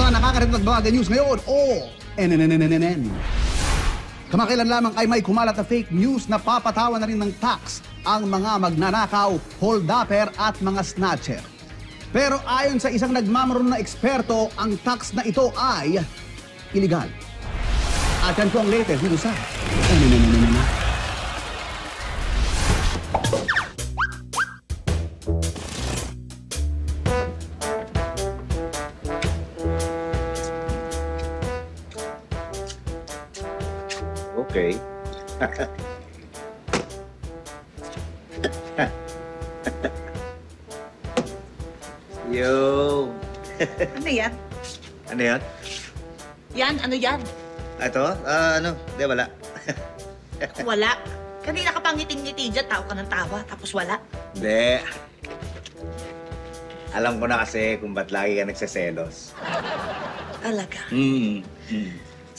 mga nakakaritag mga news ngayon o NNNNNN. Kamakailan lamang ay may kumalat na fake news na papatawan na rin ng tax ang mga magnanakaw, hold-upper at mga snatcher. Pero ayon sa isang nagmamaroon na eksperto, ang tax na ito ay illegal. At yan po ang latest dito sa NNNNN. Okay. Yo. Ano yan? Ano yan? Yan? Ano yan? Ito? Ano? Hindi, wala. Wala. Kanina ka pang ngiting-ngiti dyan, tao ka ng tawa, tapos wala. Hindi. Alam ko na kasi kung ba't lagi ka nagseselos. Talaga?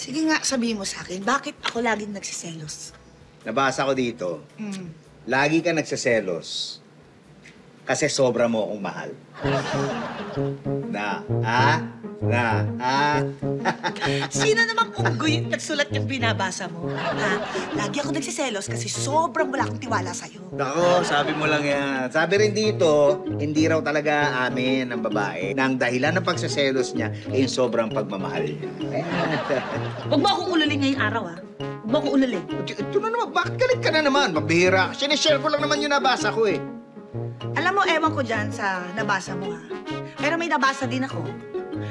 Sige nga, sabihin mo sa akin, bakit ako laging nagsiselos? Nabasa ko dito, lagi ka nagseselos kasi sobra mo akong mahal. Sino namang unggoy yung nagsulat yung binabasa mo? Ha? Lagi ako nagsiselos kasi sobrang wala akong tiwala sa'yo. Nako, sabi mo lang yan. Sabi rin dito, hindi raw talaga amin ng babae na ang dahilan ng pagseselos niya ay yung sobrang pagmamahal niya. Huwag mo akong ululin ngayong araw, ha? Huwag mo akong ululin. Ito na naman, bakit galit ka na naman? Mabihira. Sinishare ko lang naman yung nabasa ko eh. Alam mo, ewan ko dyan sa nabasa mo, ha? Pero may nabasa din ako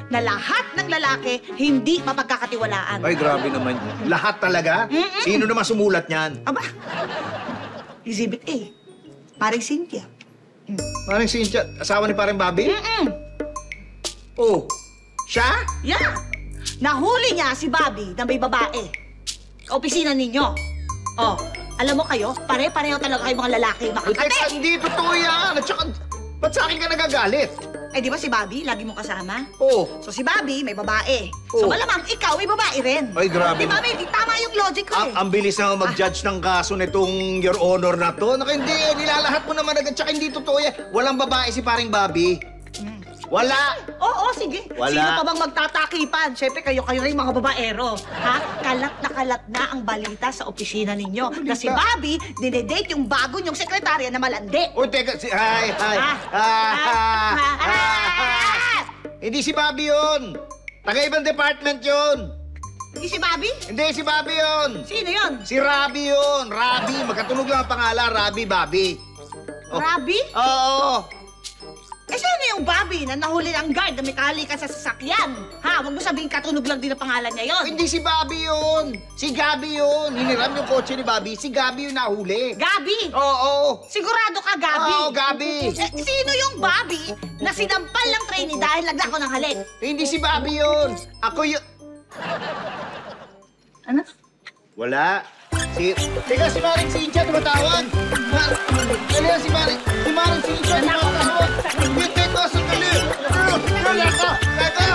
na lahat ng lalaki hindi mapagkakatiwalaan. Ay, grabe naman yun. Lahat talaga? Sino naman sumulat niyan? Aba, Exhibit A, Paring Cynthia. Parang Cynthia, asawa ni parang Bobby? Oh, siya? Yeah! Nahuli niya si Bobby na may babae. Opisina ninyo. Oh, alam mo kayo, pare-pareho talaga kayo mga lalaki makakate. Ay, hindi totoo yan. At saka, ba't sa akin ka nagagalit? Eh, di ba si Bobby, lagi mo kasama? Oh. So si Bobby, may babae. So Oh. malamang ikaw, may babae rin. Ay, grabe. Di ba, may tama yung logic ko eh. Ang bilis na mag-judge ng kaso nitong Your Honor na to. Naku, hindi, nilalahat mo naman agad. Tsaka hindi totoo yan. Walang babae si paring Bobby. Wala. Oo, sige. Wala. Sino pa bang magtatakipan? Siyempre, kayo rin mga babaero. Ha? Kalat na ang balita sa opisina ninyo. Na si Bobby, dinedate yung bago niyong sekretarya na malandi. Uy, teka, Hindi si Bobby yun. Taga-ibang department yun. Hindi si Bobby? Hindi si Bobby yun. Sino yun? Si Rabi yun. Rabi. Magkatunog lang ang pangalan. Rabi, Bobby. Rabi? Oo. Eh, sino yung Bobby na nahuli ng guard na may kahalikan sa sasakyan? Ha? Huwag mo sabihin katunog lang din ang pangalan niya yun. Hindi si Bobby yun. Si Gabi yun. Hiniram yung kotse ni Bobby. Si Gabi yung nahuli. Gabi? Oo. Sigurado ka, Gabi? Oo, Gabi. Eh, sino yung Bobby na sinampal ng trainee dahil naglako ng halik? Hindi si Bobby yun. Ako yun. Ano? Wala. Teka, si Maring Cynthia tumatawag. Ano yan si Maring Cynthia tumatawag. Hindi ko sa kali. Wala ka. Teka.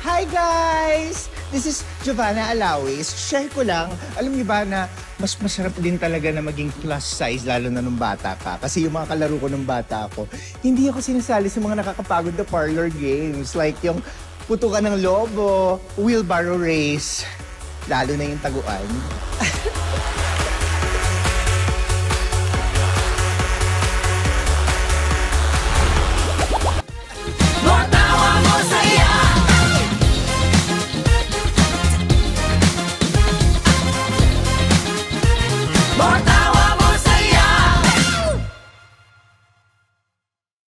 Hi guys! This is Giovanna Alawis. Share ko lang, alam niyo ba na mas masarap din talaga na maging plus size lalo na nung bata ka. Kasi yung mga kalaro ko nung bata ako, hindi ako sinasali sa mga nakakapagod na parlor games. Like yung putukan ng lobo, wheelbarrow race, lalo na yung taguan.